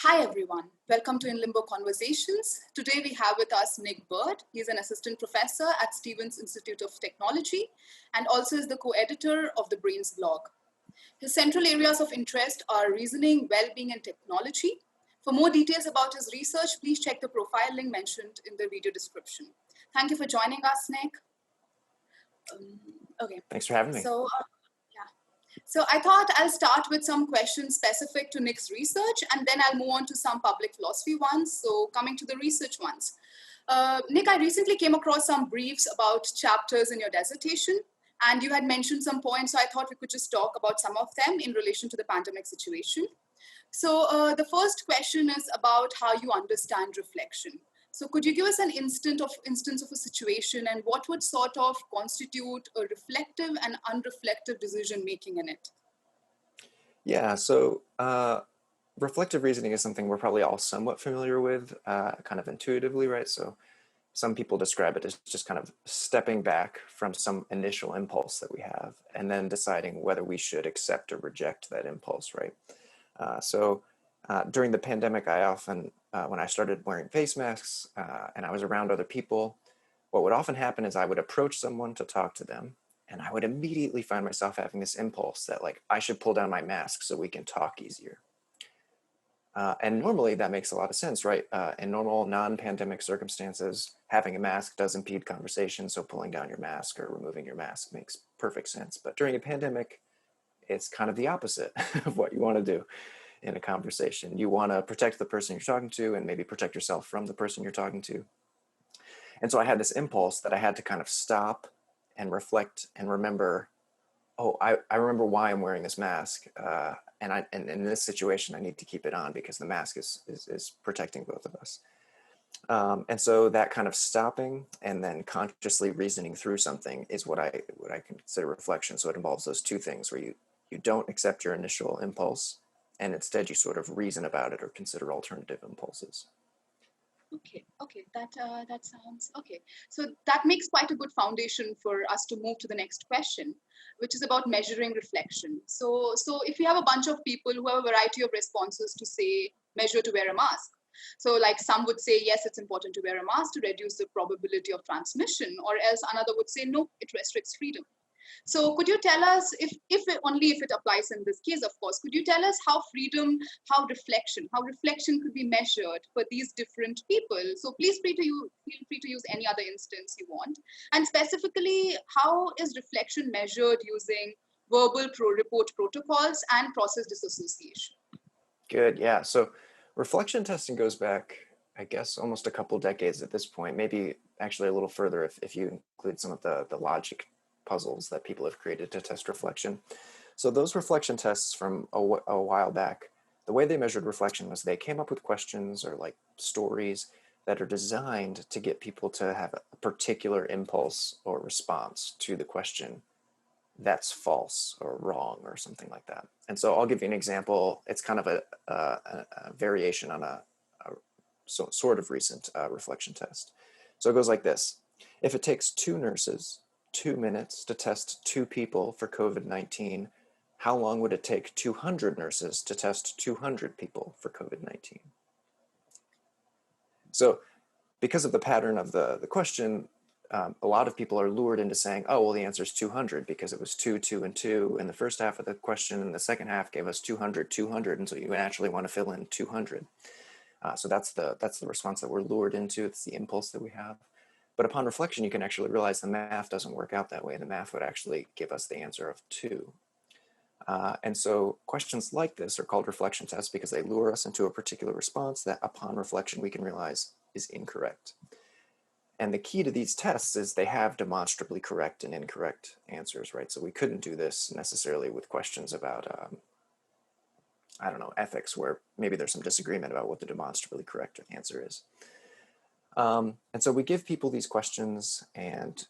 Hi everyone, welcome to In Limbo Conversations. Today we have with us Nick Byrd. He's an assistant professor at Stevens Institute of Technology and also is the co-editor of the Brains blog. His central areas of interest are reasoning, well-being, and technology. For more details about his research, please check the profile link mentioned in the video description. Thank you for joining us, Nick. Okay. Thanks for having me. So I thought I'll start with some questions specific to Nick's research, and then I'll move on to some public philosophy ones. So coming to the research ones. Nick, I recently came across some briefs about chapters in your dissertation, and you had mentioned some points, so I thought we could just talk about some of them in relation to the pandemic situation. So the first question is about how you understand reflection. So could you give us an instance of a situation and what would sort of constitute a reflective and unreflective decision-making in it? Yeah, so reflective reasoning is something we're probably all somewhat familiar with, kind of intuitively, right? So some people describe it as just kind of stepping back from some initial impulse that we have and then deciding whether we should accept or reject that impulse, right? During the pandemic, I often, when I started wearing face masks and I was around other people, what would often happen is I would approach someone to talk to them, and I would immediately find myself having this impulse that like, I should pull down my mask so we can talk easier. And normally that makes a lot of sense, right? In normal non-pandemic circumstances, having a mask does impede conversation, so pulling down your mask or removing your mask makes perfect sense. But during a pandemic, it's kind of the opposite of what you want to do in a conversation. You want to protect the person you're talking to and maybe protect yourself from the person you're talking to. And so I had this impulse that I had to kind of stop and reflect and remember, oh, I remember why I'm wearing this mask. And in this situation, I need to keep it on because the mask is protecting both of us. And so that kind of stopping and then consciously reasoning through something is what I consider reflection. So it involves those two things where you don't accept your initial impulse, and instead you sort of reason about it or consider alternative impulses. Okay, that sounds okay. So that makes quite a good foundation for us to move to the next question, which is about measuring reflection. So if you have a bunch of people who have a variety of responses to say, measure to wear a mask. So like some would say, yes, it's important to wear a mask to reduce the probability of transmission, or else another would say, no, it restricts freedom. So could you tell us, if it applies in this case, of course, could you tell us how reflection could be measured for these different people? So please feel free to use any other instance you want. And specifically, how is reflection measured using verbal report protocols and process dissociation? Good, yeah. So reflection testing goes back, I guess, almost a couple decades at this point, maybe actually a little further if you include some of the logic puzzles that people have created to test reflection. So those reflection tests from a while back, the way they measured reflection was they came up with questions or like stories that are designed to get people to have a particular impulse or response to the question that's false or wrong or something like that. And so I'll give you an example. It's kind of a variation on a sort of recent reflection test. So it goes like this. If it takes 2 nurses 2 minutes to test 2 people for COVID-19, how long would it take 200 nurses to test 200 people for COVID-19? So because of the pattern of the question, a lot of people are lured into saying, oh, well, the answer is 200 because it was 2, 2, and 2 in the first half of the question, and the second half gave us 200, 200, and so you naturally want to fill in 200. So that's the response that we're lured into. It's the impulse that we have. But upon reflection, you can actually realize the math doesn't work out that way. The math would actually give us the answer of 2. And so questions like this are called reflection tests because they lure us into a particular response that upon reflection we can realize is incorrect. And the key to these tests is they have demonstrably correct and incorrect answers, right? So we couldn't do this necessarily with questions about, I don't know, ethics, where maybe there's some disagreement about what the demonstrably correct answer is. And so we give people these questions, and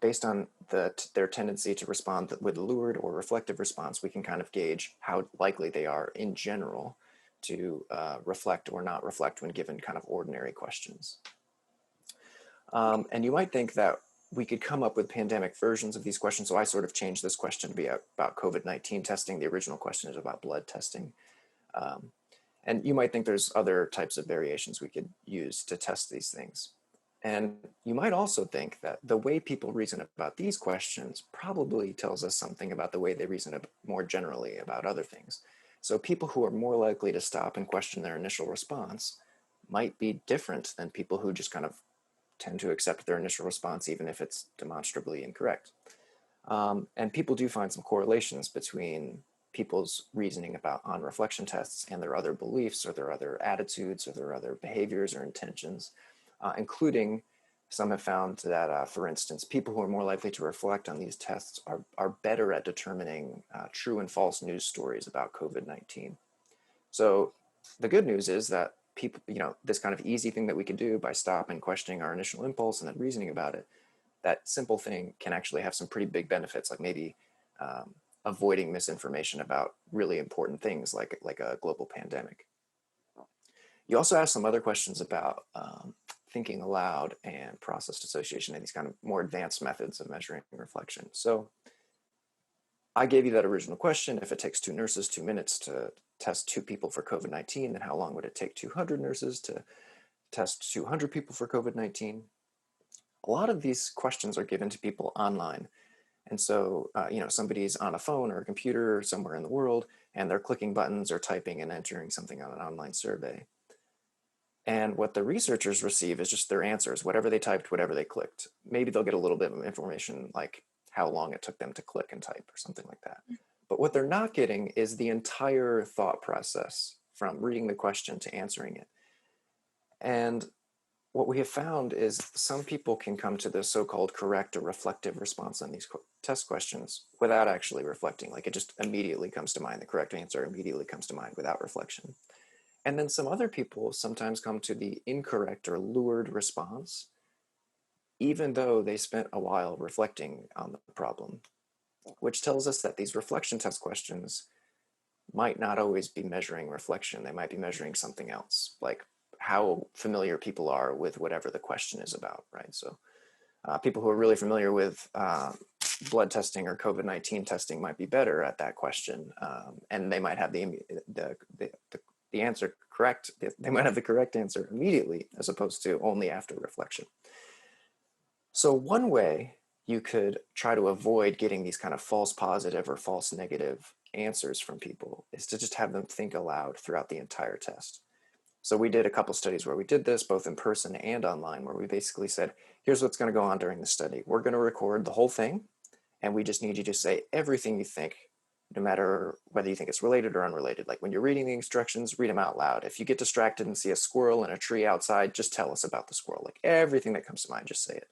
based on their tendency to respond with a lured or reflective response, we can kind of gauge how likely they are in general to reflect or not reflect when given kind of ordinary questions. And you might think that we could come up with pandemic versions of these questions. So I sort of changed this question to be about COVID-19 testing. The original question is about blood testing. And you might think there's other types of variations we could use to test these things. And you might also think that the way people reason about these questions probably tells us something about the way they reason more generally about other things. So people who are more likely to stop and question their initial response might be different than people who just kind of tend to accept their initial response, even if it's demonstrably incorrect. And people do find some correlations between people's reasoning about on reflection tests and their other beliefs or their other attitudes or their other behaviors or intentions, including some have found that, for instance, people who are more likely to reflect on these tests are better at determining true and false news stories about COVID-19. So the good news is that people, this kind of easy thing that we can do by stopping questioning our initial impulse and then reasoning about it, that simple thing can actually have some pretty big benefits, like maybe avoiding misinformation about really important things like a global pandemic. You also asked some other questions about thinking aloud and process dissociation and these kind of more advanced methods of measuring reflection. So I gave you that original question. If it takes 2 nurses 2 minutes to test 2 people for COVID-19, then how long would it take 200 nurses to test 200 people for COVID-19? A lot of these questions are given to people online. And so, somebody's on a phone or a computer somewhere in the world, and they're clicking buttons or typing and entering something on an online survey. And what the researchers receive is just their answers, whatever they typed, whatever they clicked. Maybe they'll get a little bit of information like how long it took them to click and type or something like that. But what they're not getting is the entire thought process from reading the question to answering it. And what we have found is some people can come to the so-called correct or reflective response on these test questions without actually reflecting. Like it just immediately comes to mind. The correct answer immediately comes to mind without reflection. And then some other people sometimes come to the incorrect or lured response, even though they spent a while reflecting on the problem, which tells us that these reflection test questions might not always be measuring reflection. They might be measuring something else, like how familiar people are with whatever the question is about, right? So people who are really familiar with blood testing or COVID-19 testing might be better at that question, and they might have the answer correct. They might have the correct answer immediately, as opposed to only after reflection. So one way you could try to avoid getting these kind of false positive or false negative answers from people is to just have them think aloud throughout the entire test. So we did a couple studies where we did this both in person and online, where we basically said, here's what's going to go on during the study. We're going to record the whole thing, and we just need you to say everything you think, no matter whether you think it's related or unrelated. Like when you're reading the instructions, read them out loud. If you get distracted and see a squirrel in a tree outside, just tell us about the squirrel. Like everything that comes to mind, just say it.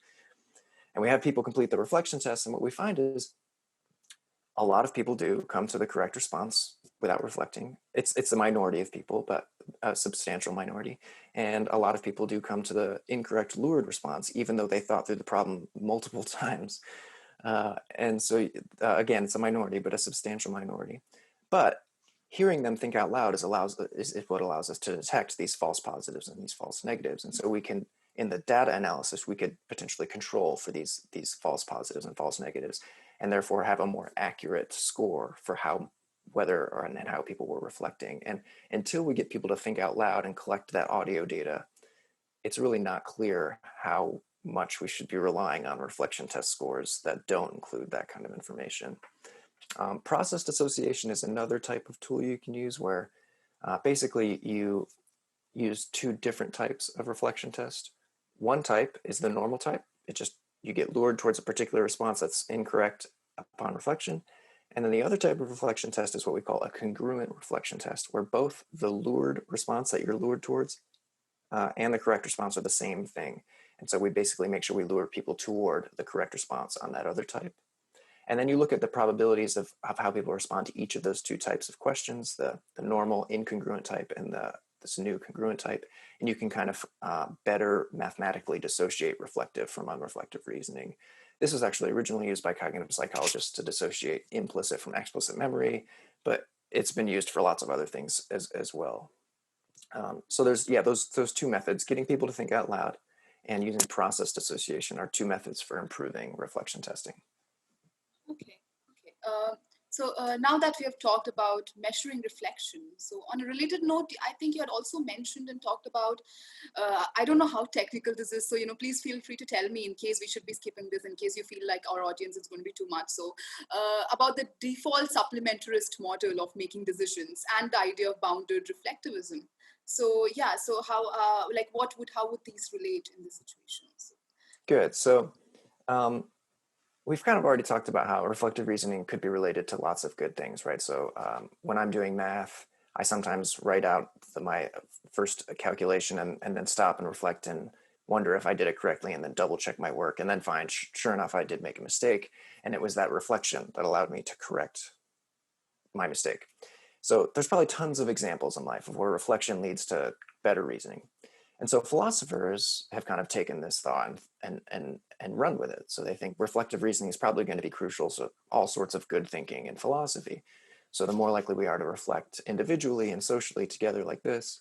And we have people complete the reflection test, and what we find is a lot of people do come to the correct response without reflecting. It's a minority of people, but a substantial minority. And a lot of people do come to the incorrect lured response, even though they thought through the problem multiple times. And so, again, it's a minority, but a substantial minority. But hearing them think out loud is what allows us to detect these false positives and these false negatives. And so we can, in the data analysis, we could potentially control for these false positives and false negatives, and therefore have a more accurate score for whether and how people were reflecting. And until we get people to think out loud and collect that audio data, it's really not clear how much we should be relying on reflection test scores that don't include that kind of information. Process dissociation is another type of tool you can use where basically you use 2 different types of reflection test. One type is the normal type. You get lured towards a particular response that's incorrect upon reflection. And then the other type of reflection test is what we call a congruent reflection test, where both the lured response that you're lured towards and the correct response are the same thing. And so we basically make sure we lure people toward the correct response on that other type. And then you look at the probabilities of how people respond to each of those 2 types of questions, the normal incongruent type and this new congruent type, and you can kind of better mathematically dissociate reflective from unreflective reasoning. This was actually originally used by cognitive psychologists to dissociate implicit from explicit memory, but it's been used for lots of other things as well. So there's those 2 methods: getting people to think out loud and using process dissociation are 2 methods for improving reflection testing. Okay. So now that we have talked about measuring reflection, so on a related note, I think you had also mentioned and talked about, I don't know how technical this is, so please feel free to tell me in case we should be skipping this, in case you feel like our audience is going to be too much. So about the default supplementarist model of making decisions and the idea of bounded reflectivism. So yeah, so how would these relate in this situation? Good. So we've kind of already talked about how reflective reasoning could be related to lots of good things, right? So when I'm doing math, I sometimes write out my first calculation and then stop and reflect and wonder if I did it correctly, and then double check my work and then find, sure enough, I did make a mistake. And it was that reflection that allowed me to correct my mistake. So there's probably tons of examples in life of where reflection leads to better reasoning. And so philosophers have kind of taken this thought and run with it. So they think reflective reasoning is probably going to be crucial to all sorts of good thinking in philosophy. So the more likely we are to reflect individually and socially together like this,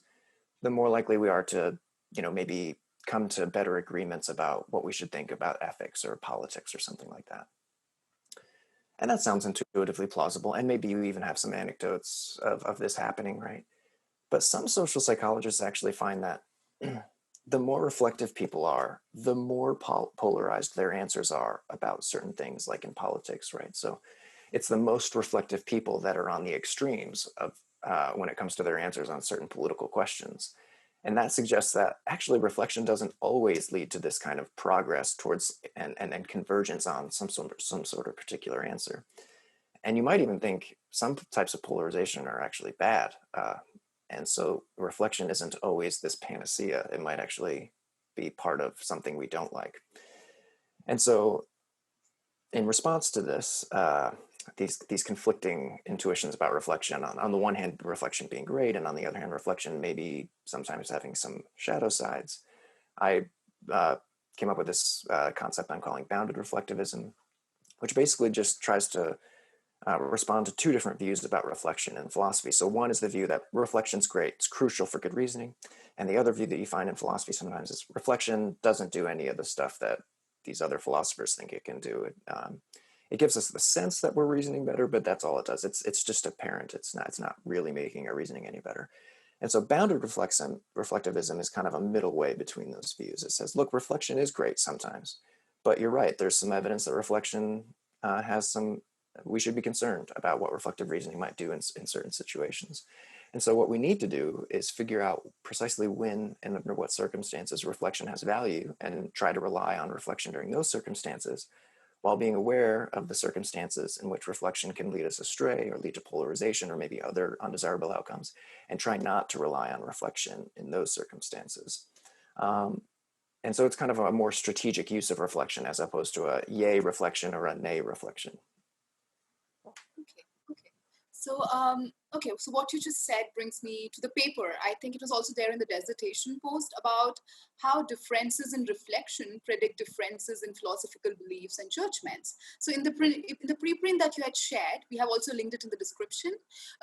the more likely we are to, maybe come to better agreements about what we should think about ethics or politics or something like that. And that sounds intuitively plausible. And maybe you even have some anecdotes of this happening, right? But some social psychologists actually find that the more reflective people are, the more polarized their answers are about certain things, like in politics, right? So it's the most reflective people that are on the extremes of when it comes to their answers on certain political questions. And that suggests that actually reflection doesn't always lead to this kind of progress towards and convergence on some sort of particular answer. And you might even think some types of polarization are actually bad. And so reflection isn't always this panacea. It might actually be part of something we don't like. And so in response to this, these conflicting intuitions about reflection, on the one hand, reflection being great, and on the other hand, reflection maybe sometimes having some shadow sides, I came up with this concept I'm calling bounded reflectivism, which basically just tries to respond to two different views about reflection in philosophy. So one is the view that reflection's great, it's crucial for good reasoning. And the other view that you find in philosophy sometimes is reflection doesn't do any of the stuff that these other philosophers think it can do. It gives us the sense that we're reasoning better, but that's all it does. It's just apparent. It's not really making our reasoning any better. And so bounded reflectivism is kind of a middle way between those views. It says, look, reflection is great sometimes, but you're right. There's some evidence that reflection we should be concerned about what reflective reasoning might do in certain situations. And so what we need to do is figure out precisely when and under what circumstances reflection has value, and try to rely on reflection during those circumstances, while being aware of the circumstances in which reflection can lead us astray or lead to polarization or maybe other undesirable outcomes, and try not to rely on reflection in those circumstances. And so it's kind of a more strategic use of reflection as opposed to a yay reflection or a nay reflection. Okay. So, so what you just said brings me to the paper. I think it was also there in the dissertation post about how differences in reflection predict differences in philosophical beliefs and judgments. So in the preprint that you had shared, we have also linked it in the description.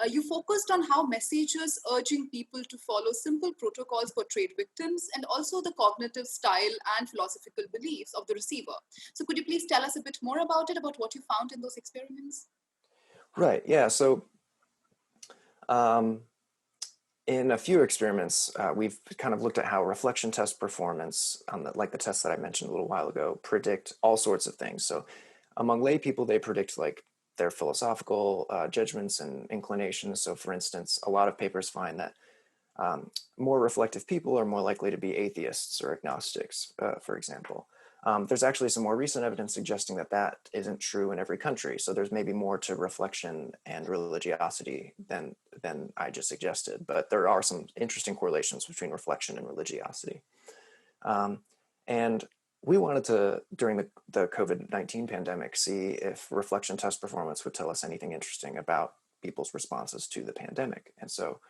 You focused on how messages urging people to follow simple protocols portrayed victims, and also the cognitive style and philosophical beliefs of the receiver. So could you please tell us a bit more about it, about what you found in those experiments? Right, yeah, so in a few experiments, we've kind of looked at how reflection test performance, like the tests that I mentioned a little while ago, predict all sorts of things. So among lay people, they predict like their philosophical judgments and inclinations. So for instance, a lot of papers find that more reflective people are more likely to be atheists or agnostics, for example. There's actually some more recent evidence suggesting that that isn't true in every country. So there's maybe more to reflection and religiosity than I just suggested. But there are some interesting correlations between reflection and religiosity. And we wanted to, during the COVID-19 pandemic, see if reflection test performance would tell us anything interesting about people's responses to the pandemic. And so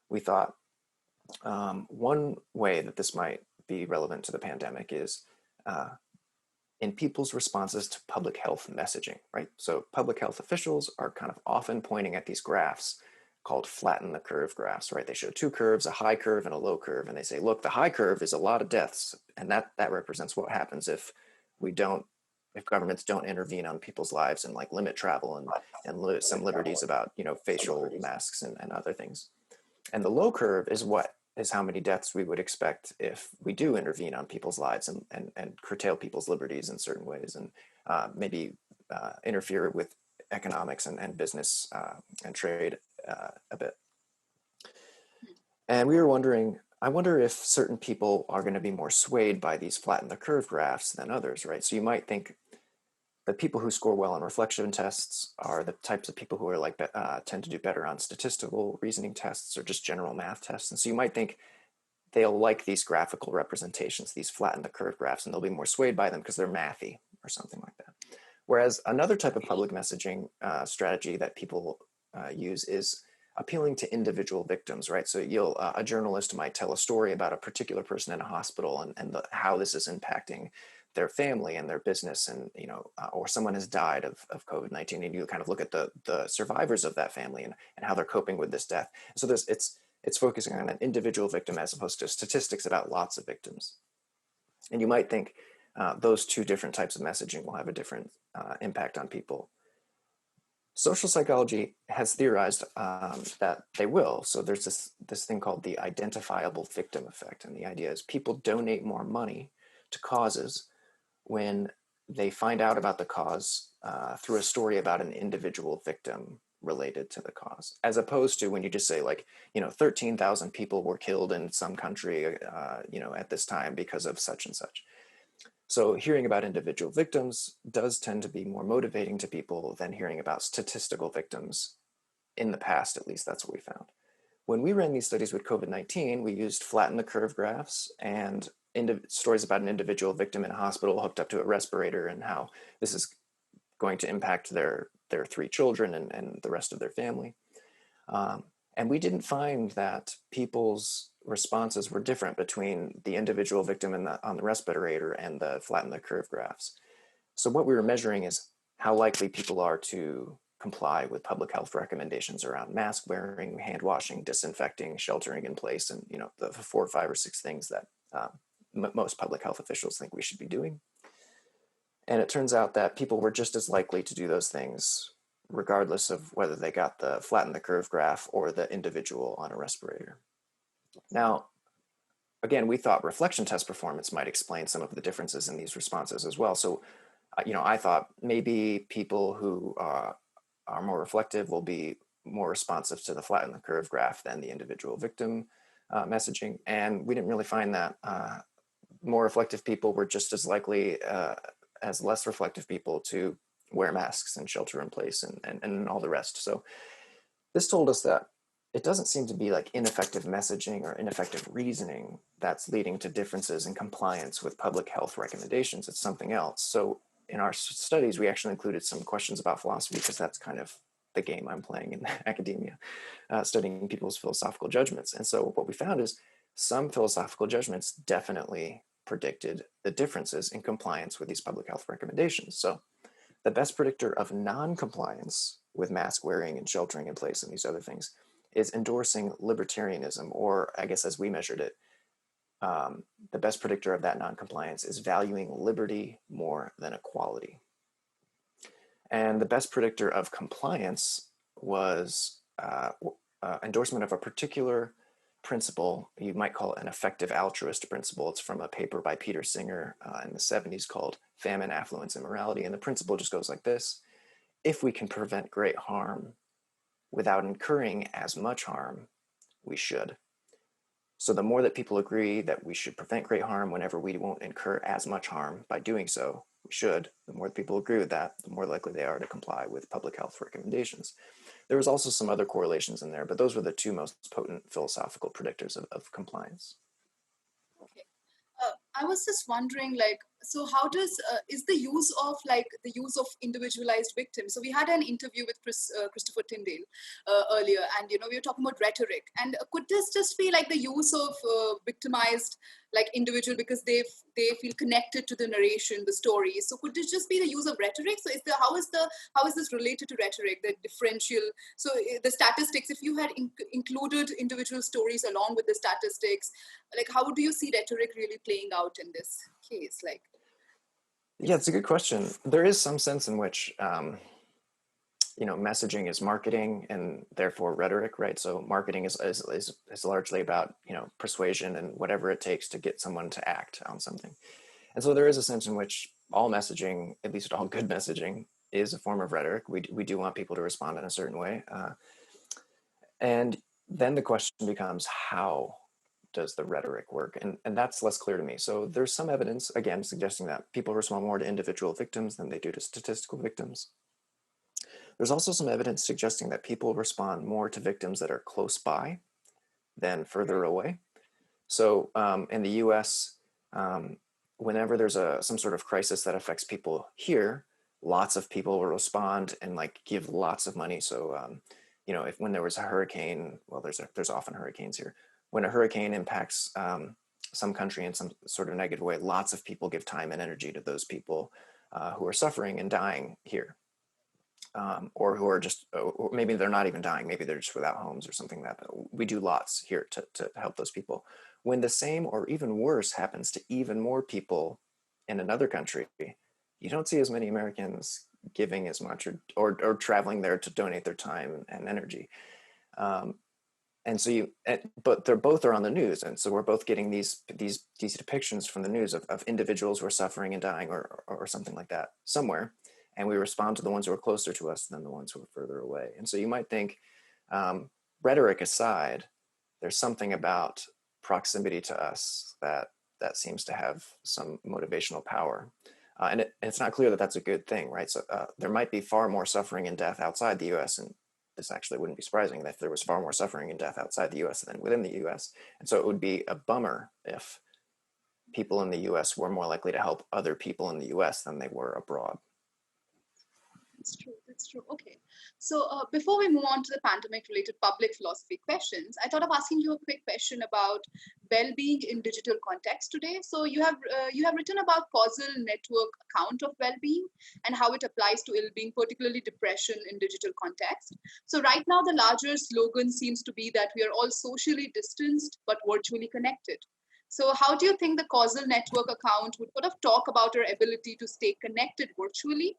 we thought one way that this might be relevant to the pandemic is in people's responses to public health messaging, right? So public health officials are kind of often pointing at these graphs called flatten the curve graphs, right? They show two curves, a high curve and a low curve, and they say, look, the high curve is a lot of deaths, and that represents what happens if we don't if governments don't intervene on people's lives and like limit travel and limit some liberties about, you know, facial masks and other things. And the low curve is how many deaths we would expect if we do intervene on people's lives and curtail people's liberties in certain ways, and maybe interfere with economics and business and trade a bit. And we were wondering, I wonder if certain people are going to be more swayed by these flatten the curve graphs than others, right? So you might think the people who score well on reflection tests are the types of people who are like tend to do better on statistical reasoning tests or just general math tests. And so you might think they'll like these graphical representations, these flatten the curve graphs, and they'll be more swayed by them because they're mathy or something like that. Whereas another type of public messaging strategy that people use is appealing to individual victims, right? So a journalist might tell a story about a particular person in a hospital and how this is impacting their family and their business, and or someone has died of COVID-19, and you kind of look at the survivors of that family and how they're coping with this death. So it's focusing on an individual victim as opposed to statistics about lots of victims. And you might think those two different types of messaging will have a different impact on people. Social psychology has theorized that they will. So there's this thing called the identifiable victim effect. And the idea is people donate more money to causes when they find out about the cause through a story about an individual victim related to the cause, as opposed to when you just say 13,000 people were killed in some country, at this time because of such and such. So hearing about individual victims does tend to be more motivating to people than hearing about statistical victims. In the past, at least, that's what we found. When we ran these studies with COVID-19, we used flatten the curve graphs and stories about an individual victim in a hospital hooked up to a respirator and how this is going to impact their 3 children and the rest of their family. And we didn't find that people's responses were different between the individual victim on the respirator and the flatten the curve graphs. So what we were measuring is how likely people are to comply with public health recommendations around mask wearing, hand washing, disinfecting, sheltering in place, and the 4, 5, or 6 things that most public health officials think we should be doing. And it turns out that people were just as likely to do those things regardless of whether they got the flatten the curve graph or the individual on a respirator. Now, again, we thought reflection test performance might explain some of the differences in these responses as well. So, I thought maybe people who are more reflective will be more responsive to the flatten the curve graph than the individual victim messaging. And we didn't really find that. More reflective people were just as likely as less reflective people to wear masks and shelter in place and all the rest. So this told us that it doesn't seem to be like ineffective messaging or ineffective reasoning that's leading to differences in compliance with public health recommendations. It's something else. So in our studies, we actually included some questions about philosophy because that's kind of the game I'm playing in academia, studying people's philosophical judgments. And so what we found is some philosophical judgments definitely predicted the differences in compliance with these public health recommendations. So the best predictor of non-compliance with mask wearing and sheltering in place and these other things is endorsing libertarianism, or I guess as we measured it, the best predictor of that non-compliance is valuing liberty more than equality. And the best predictor of compliance was endorsement of a particular principle. You might call it an effective altruist principle. It's from a paper by Peter Singer in the 70s called Famine, Affluence, and Morality. And the principle just goes like this: if we can prevent great harm without incurring as much harm, we should. So the more that people agree that we should prevent great harm whenever we won't incur as much harm by doing so, we should, the more people agree with that, the more likely they are to comply with public health recommendations. There was also some other correlations in there, but those were the 2 most potent philosophical predictors of compliance. Okay. I was just wondering, so how does is the use of individualized victims? So we had an interview with Christopher Tyndale earlier, and we were talking about rhetoric. And could this just be like the use of victimized individual because they feel connected to the narration, the story? So could this just be the use of rhetoric? So how is this related to rhetoric? The differential. So the statistics. If you had included individual stories along with the statistics, how do you see rhetoric really playing out in this case? Yeah, it's a good question. There is some sense in which, messaging is marketing and therefore rhetoric, right? So marketing is largely about, persuasion and whatever it takes to get someone to act on something. And so there is a sense in which all messaging, at least all good messaging, is a form of rhetoric. We do want people to respond in a certain way. And then the question becomes, how does the rhetoric work? And that's less clear to me. So there's some evidence, again, suggesting that people respond more to individual victims than they do to statistical victims. There's also some evidence suggesting that people respond more to victims that are close by than further away. So in the US, whenever there's some sort of crisis that affects people here, lots of people will respond and like give lots of money. So if when there was a hurricane, well, there's often hurricanes here. When a hurricane impacts some country in some sort of negative way, lots of people give time and energy to those people who are suffering and dying here. Or who are just, or maybe they're not even dying, maybe they're just without homes or something like that. We do lots here to help those people. When the same or even worse happens to even more people in another country, you don't see as many Americans giving as much or traveling there to donate their time and energy. And so but they're both are on the news, and so we're both getting these depictions from the news of individuals who are suffering and dying or something like that somewhere, and we respond to the ones who are closer to us than the ones who are further away. And so you might think, rhetoric aside, there's something about proximity to us that seems to have some motivational power, and it's not clear that that's a good thing, right? So there might be far more suffering and death outside the U.S. and this actually wouldn't be surprising if there was far more suffering and death outside the US than within the US. And so it would be a bummer if people in the US were more likely to help other people in the US than they were abroad. That's true. That's true. Okay. So before we move on to the pandemic-related public philosophy questions, I thought of asking you a quick question about well-being in digital context today. So you have written about causal network account of well-being and how it applies to ill-being, particularly depression in digital context. So right now, the larger slogan seems to be that we are all socially distanced but virtually connected. So how do you think the causal network account would sort of talk about our ability to stay connected virtually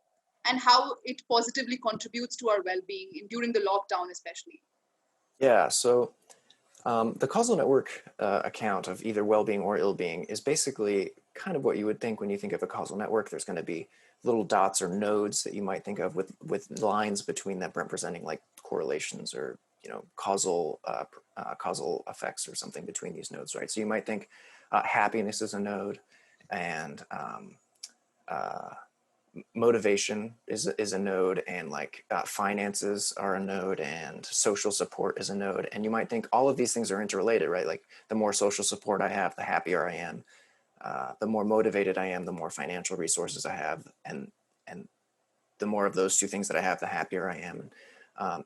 and how it positively contributes to our well-being during the lockdown, especially? Yeah, so the causal network account of either well-being or ill-being is basically kind of what you would think when you think of a causal network. There's going to be little dots or nodes that you might think of with lines between them representing like correlations or causal causal effects or something between these nodes, right? So you might think happiness is a node, and uh, motivation is a node, and like finances are a node, and social support is a node. And you might think all of these things are interrelated, right? Like the more social support I have, the happier I am. The more motivated I am, the more financial resources I have, and the more of those two things that I have, the happier I am,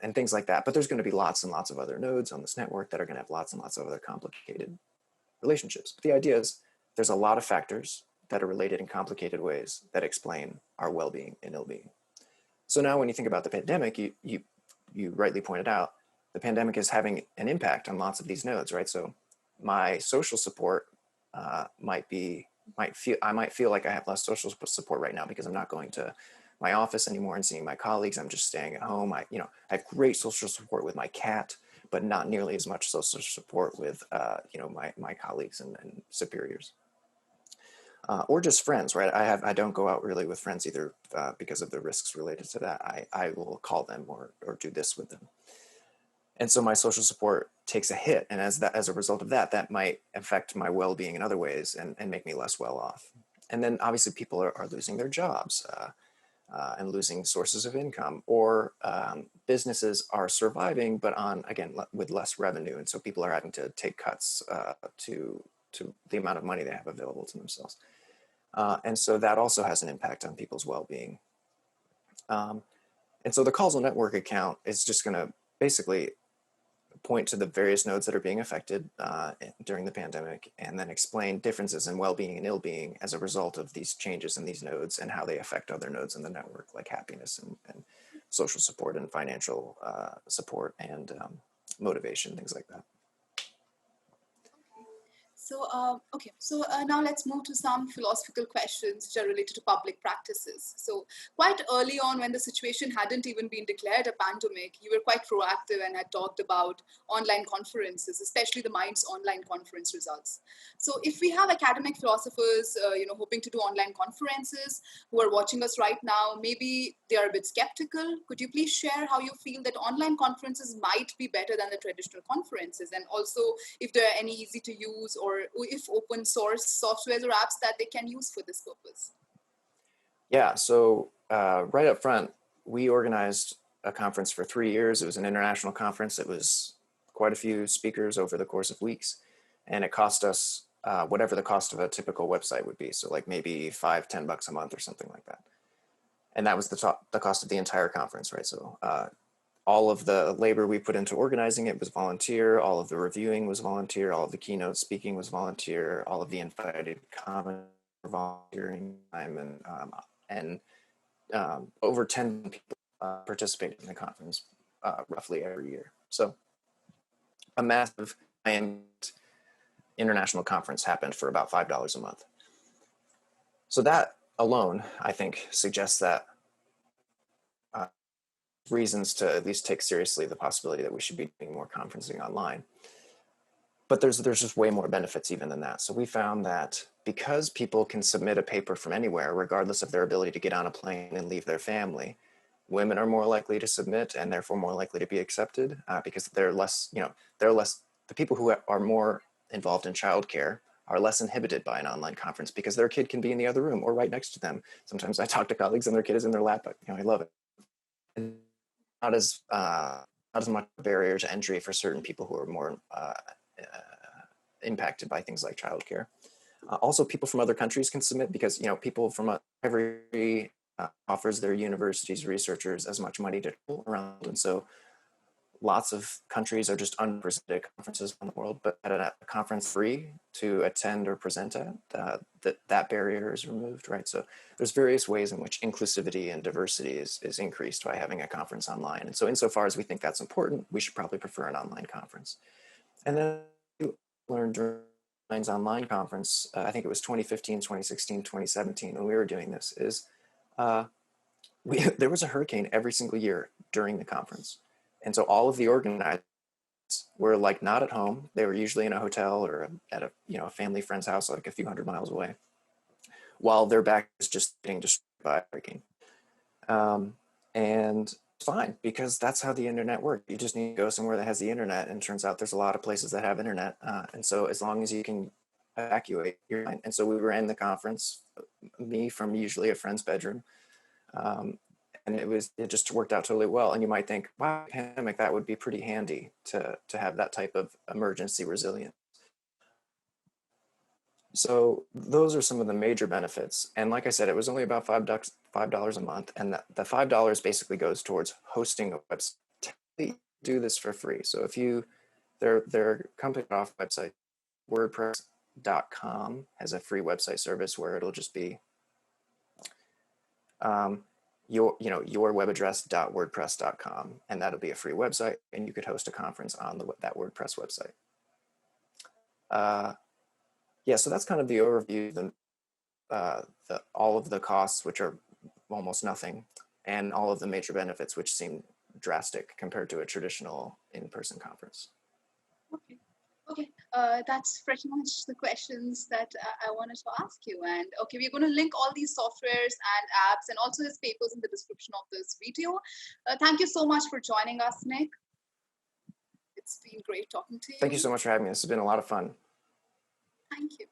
and things like that. But there's going to be lots and lots of other nodes on this network that are going to have lots and lots of other complicated relationships. But the idea is there's a lot of factors that are related in complicated ways that explain our well-being and ill-being. So now when you think about the pandemic, you rightly pointed out, the pandemic is having an impact on lots of these nodes, right? So my social support might feel like I have less social support right now because I'm not going to my office anymore and seeing my colleagues. I'm just staying at home. I have great social support with my cat, but not nearly as much social support with my colleagues and superiors. Or just friends, right? I don't go out really with friends either because of the risks related to that. I will call them or do this with them, and so my social support takes a hit, and as a result of that, that might affect my well-being in other ways and make me less well off. And then obviously people are losing their jobs and losing sources of income, or businesses are surviving but on again with less revenue, and so people are having to take cuts to the amount of money they have available to themselves. And so that also has an impact on people's well-being. And so the causal network account is just going to basically point to the various nodes that are being affected during the pandemic, and then explain differences in well-being and ill-being as a result of these changes in these nodes and how they affect other nodes in the network, like happiness and social support and financial support and motivation, things like that. Now let's move to some philosophical questions which are related to public practices. So quite early on, when the situation hadn't even been declared a pandemic, you were quite proactive and had talked about online conferences, especially the Minds online conference results. So if we have academic philosophers, hoping to do online conferences who are watching us right now, maybe they are a bit skeptical. Could you please share how you feel that online conferences might be better than the traditional conferences, and also if there are any easy to use or if open source softwares or apps that they can use for this purpose? Yeah, so right up front, we organized a conference for 3 years. It was an international conference. It was quite a few speakers over the course of weeks, and it cost us whatever the cost of a typical website would be. So like maybe $5-10 a month or something like that. And that was the cost of the entire conference, right? So all of the labor we put into organizing it was volunteer. All of the reviewing was volunteer. All of the keynote speaking was volunteer. All of the invited comments were volunteering time, and over 10 people participated in the conference roughly every year. So a massive international conference happened for about $5 a month. So that alone, I think, suggests that reasons to at least take seriously the possibility that we should be doing more conferencing online. But there's just way more benefits even than that. So we found that because people can submit a paper from anywhere, regardless of their ability to get on a plane and leave their family, women are more likely to submit and therefore more likely to be accepted because the people who are more involved in childcare are less inhibited by an online conference because their kid can be in the other room or right next to them. Sometimes I talk to colleagues and their kid is in their lap, but I love it. And not as much barrier to entry for certain people who are more impacted by things like childcare. Also, people from other countries can submit because people from every offers their universities researchers as much money to travel around, and so lots of countries are just unrepresented at conferences in the world. But at a conference free to attend or present at, that barrier is removed, right? So there's various ways in which inclusivity and diversity is increased by having a conference online. And so insofar as we think that's important, we should probably prefer an online conference. And then learned during Minds online conference, I think it was 2015, 2016, 2017, when we were doing this, is there was a hurricane every single year during the conference. And so all of the organizers were like not at home. They were usually in a hotel or at a family friend's house, like a few hundred miles away, while their back was just getting destroyed by a hurricane. And it's fine because that's how the internet works. You just need to go somewhere that has the internet, and it turns out there's a lot of places that have internet. And so as long as you can evacuate, you're fine. And so we ran the conference, me from usually a friend's bedroom. And it just worked out totally well. And you might think, wow, pandemic, that would be pretty handy to have that type of emergency resilience. So those are some of the major benefits. And like I said, it was only about $5 a month. And the $5 basically goes towards hosting a website. You do this for free. So if their company off website, WordPress.com has a free website service where it'll just be your webAddress.wordpress.com, and that'll be a free website, and you could host a conference on that WordPress website. So that's kind of the overview of all of the costs, which are almost nothing, and all of the major benefits, which seem drastic compared to a traditional in-person conference. Okay, that's pretty much the questions that I wanted to ask you. And okay, we're going to link all these softwares and apps and also his papers in the description of this video. Thank you so much for joining us, Nick. It's been great talking to you. Thank you so much for having me. This has been a lot of fun. Thank you.